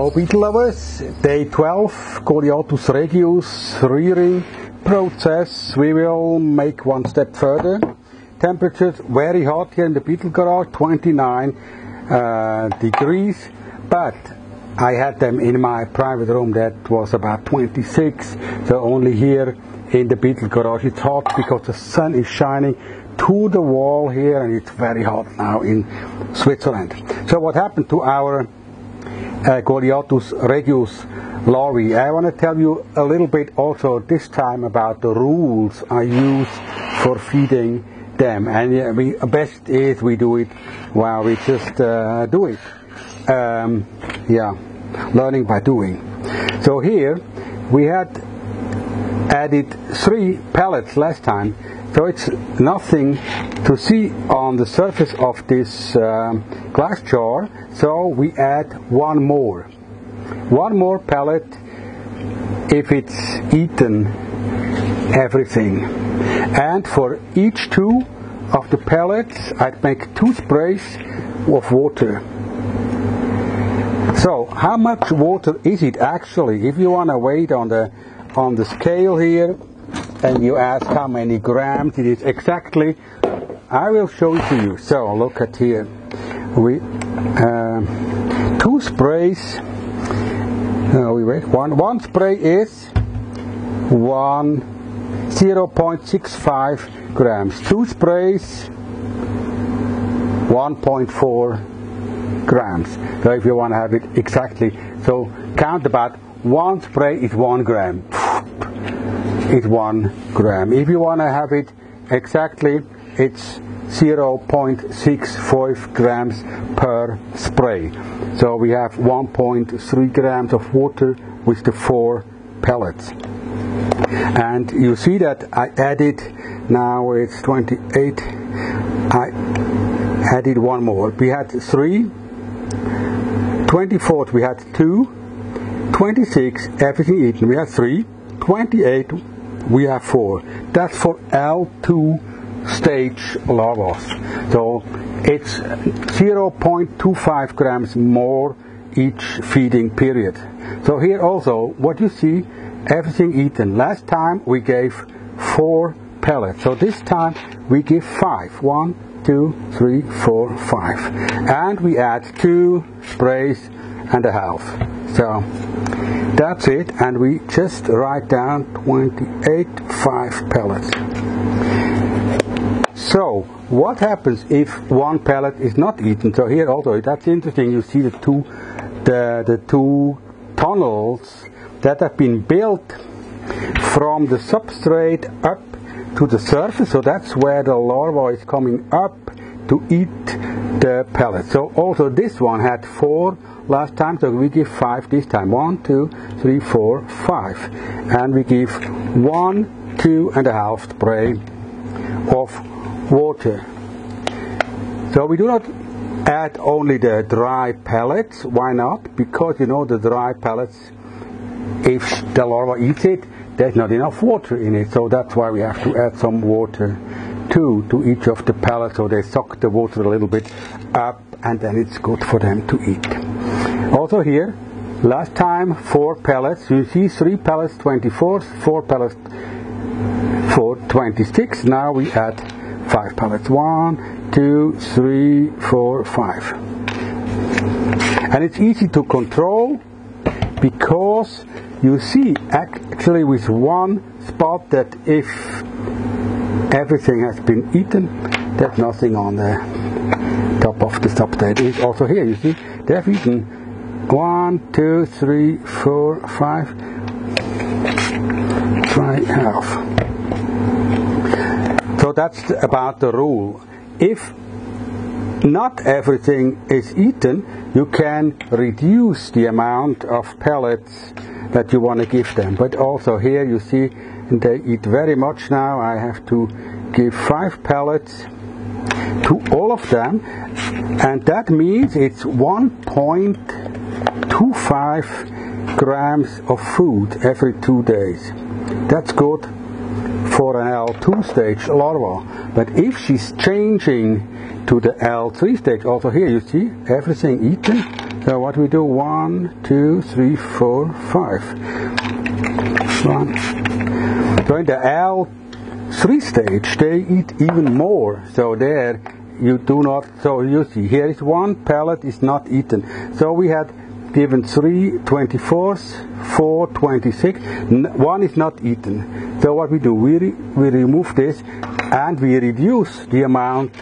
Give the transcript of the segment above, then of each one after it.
Hello beetle lovers, day 12, Goliathus regius rearing process. We will make one step further. Temperatures very hot here in the beetle garage, 29 degrees, but I had them in my private room that was about 26, so only here in the beetle garage it's hot because the sun is shining to the wall here and it's very hot now in Switzerland. So what happened to our Goliathus regius larvae? I want to tell you a little bit also this time about the rules I use for feeding them, and best is we do it while we just do it. Learning by doing. So here we had added 3 pellets last time, so it's nothing to see on the surface of this glass jar, so we add one more pellet if it's eaten everything. And for each 2 of the pellets I'd make 2 sprays of water. So how much water is it actually? If you want to weigh on the scale here and you ask how many grams it is exactly, I will show it to you. So look at here. We 2 sprays. One spray is 0.65 grams. 2 sprays 1.4 grams. So if you want to have it exactly, so count about 1 spray is 1 gram. It's 1 gram. If you want to have it exactly, it's 0.65 grams per spray. So we have 1.3 grams of water with the 4 pellets. And you see that I added, now it's 28, I added one more. We had 3, 24th we had 2, 26 everything eaten we had 3, 28 we have 4. That's for L2 stage larvae. So it's 0.25 grams more each feeding period. So here also what you see, everything eaten. Last time we gave 4 pellets, so this time we give 5. 1, 2, 3, 4, 5, and we add 2 sprays and a half. So that's it, and we just write down 28, 5 pellets. So what happens if 1 pellet is not eaten? So here also, that's interesting, you see the two tunnels that have been built from the substrate up to the surface, so that's where the larva is coming up to eat the pellet. So also this one had 4 last time, so we give 5 this time. 1, 2, 3, 4, 5, and we give 1, 2.5 spray of water. So we do not add only the dry pellets. Why not? Because you know the dry pellets, if the larva eats it, there's not enough water in it, so that's why we have to add some water too to each of the pellets, so they suck the water a little bit up and then it's good for them to eat. Also here, last time 4 pellets, you see 3 pellets 24, 4 pellets for 26, now we add 5 pellets. 1, 2, 3, 4, 5. And it's easy to control because you see actually with one spot that if everything has been eaten, there's nothing on the top of the substrate. It's also here, you see, they have eaten 1, 2, 3, 4, 5, try half. So that's about the rule. If not everything is eaten, you can reduce the amount of pellets that you want to give them. But also here you see they eat very much now. I have to give 5 pellets to all of them, and that means it's 1.25 grams of food every 2 days. That's good for an L2 stage larva. But if she's changing to the L3 stage, also here you see everything eaten, So what we do, 1, 2, 3, 4, 5. So in the L3 stage, they eat even more. So there you do not, so you see, here is one pellet is not eaten. So we had given 3 24s, 4 26, 1 is not eaten. So what we do, we remove this and we reduce the amount.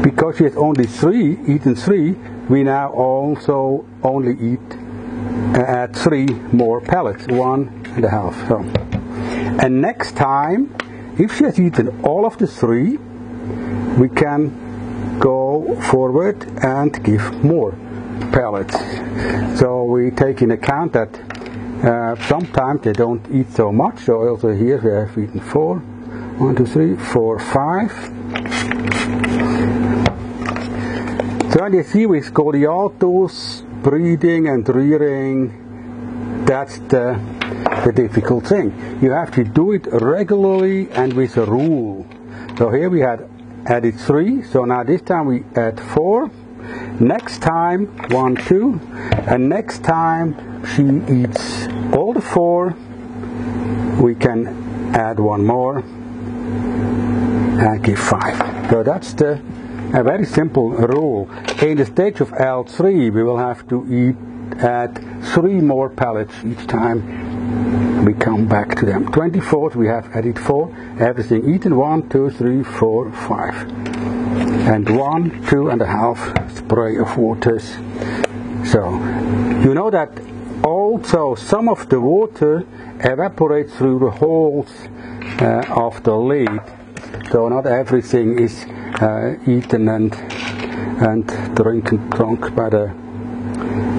Because she has only eaten 3, we now also only eat at 3 more pellets, 1.5. So, and next time, if she has eaten all of the 3, we can go forward and give more pellets. So we take in account that sometimes they don't eat so much. So also here we have eaten 4, 1, 2, 3, 4, 5. So you see with Goliathus, breeding and rearing, that's the difficult thing. You have to do it regularly and with a rule. So here we had added 3, so now this time we add 4. Next time 1, 2, and next time she eats all the 4, we can add 1 more and give 5. So that's a very simple rule. In the stage of L3 we will have to add 3 more pellets each time we come back to them. 24th we have added 4, everything eaten, 1, 2, 3, 4, 5. And 1, 2.5 spray of waters. So, you know that also some of the water evaporates through the holes of the lid. So not everything is eaten and drunk by the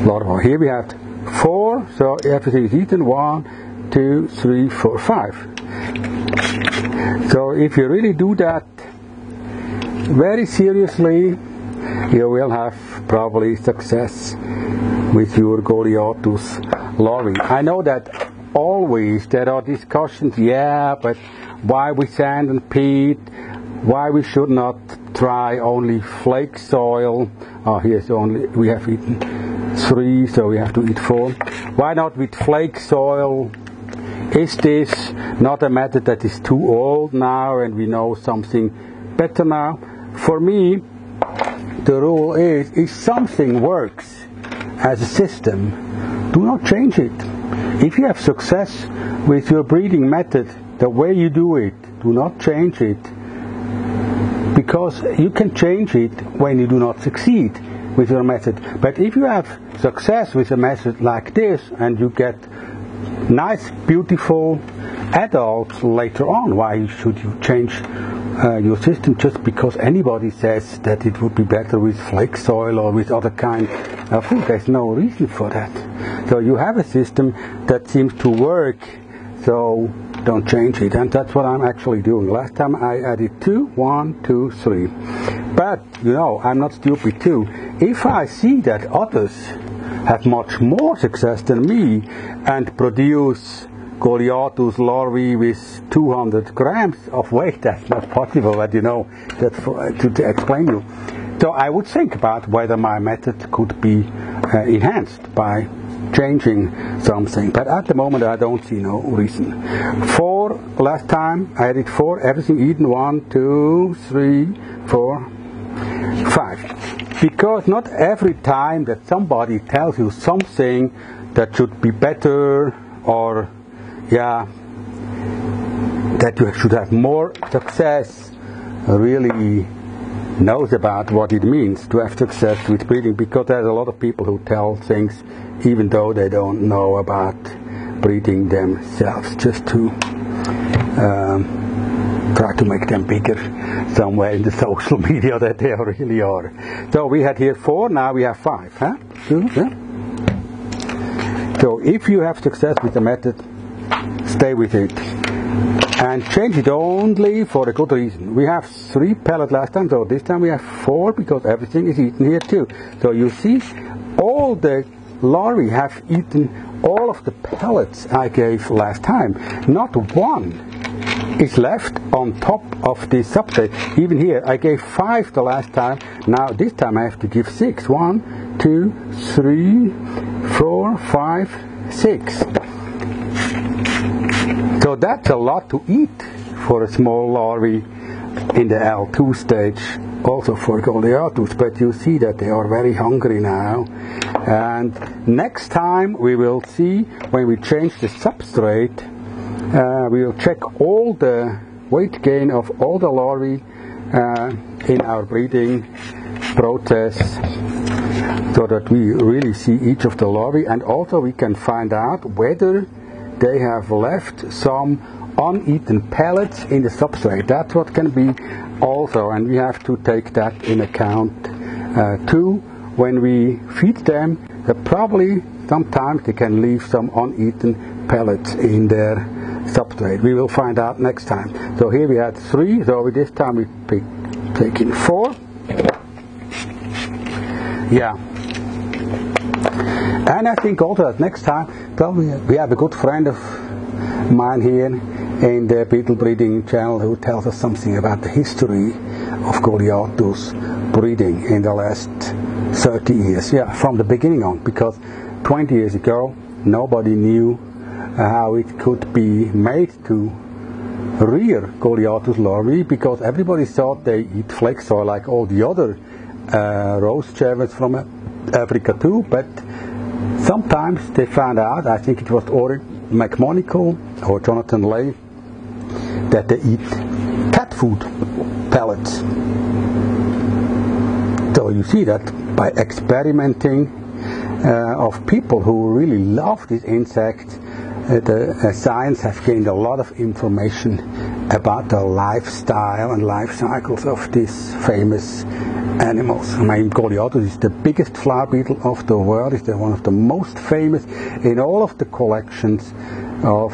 larva. Here we have 4, so everything is eaten, 1, 2, 3, 4, 5. So if you really do that very seriously, you will have probably success with your Goliathus larvae. I know that always there are discussions, but why we sand and peat, why we should not try only flake soil. Here's only, we have eaten 3, so we have to eat 4. Why not with flake soil? Is this not a method that is too old now and we know something better now? For me, the rule is, if something works as a system, do not change it. If you have success with your breeding method, the way you do it, do not change it. Because you can change it when you do not succeed with your method. But if you have success with a method like this and you get nice, beautiful adults later on, why should you change your system just because anybody says that it would be better with flake soil or with other kind of food? There's no reason for that. So you have a system that seems to work, so don't change it. And that's what I'm actually doing. Last time I added 2, 1, 2, 3. But, you know, I'm not stupid too. If I see that others have much more success than me and produce Goliathus larvae with 200 grams of weight, that's not possible, but you know, that's to explain you. So I would think about whether my method could be enhanced by changing something, but at the moment I don't see no reason. 4, last time I added 4, everything eaten, 1, 2, 3, 4, 5. Because not every time that somebody tells you something that should be better or that you should have more success, really knows about what it means to have success with breeding, because there's a lot of people who tell things even though they don't know about breeding themselves, just to try to make them bigger somewhere in the social media that they really are. So we had here 4, now we have 5. Huh? 2, So if you have success with the method, stay with it. And change it only for a good reason. We have 3 pellets last time, so this time we have 4 because everything is eaten here too. So you see, all the larvae have eaten all of the pellets I gave last time. Not one is left on top of the substrate. Even here, I gave 5 the last time. Now this time I have to give 6. 1, 2, 3, 4, 5, 6. So that's a lot to eat for a small larvae in the L2 stage, also for Goliathus, but you see that they are very hungry now. And next time we will see, when we change the substrate, we will check all the weight gain of all the larvae in our breeding process, so that we really see each of the larvae, and also we can find out whether they have left some uneaten pellets in the substrate. That's what can be also, and we have to take that in account too. When we feed them, probably sometimes they can leave some uneaten pellets in their substrate. We will find out next time. So here we had 3, so this time we take in 4. Yeah. And I think also that next time, probably we have a good friend of mine here in the Beetle breeding channel who tells us something about the history of Goliathus breeding in the last 30 years. Yeah, from the beginning on, because 20 years ago nobody knew how it could be made to rear Goliathus larvae, because everybody thought they eat flexor like all the other rose chervils from Africa too, but sometimes they found out, I think it was Orrin McMonigle or Jonathan Lay, that they eat cat food pellets. So you see that by experimenting of people who really love this insect, the science has gained a lot of information about the lifestyle and life cycles of these famous animals. I mean, Goliathus is the biggest flower beetle of the world. It's one of the most famous in all of the collections of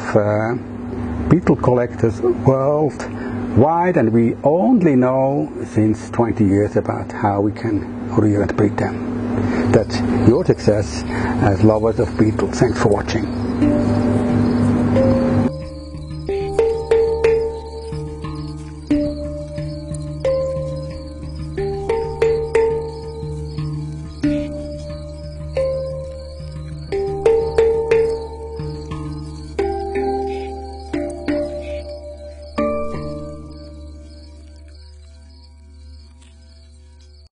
beetle collectors worldwide, and we only know since 20 years about how we can rear and breed them. That's your success as lovers of beetles. Thanks for watching.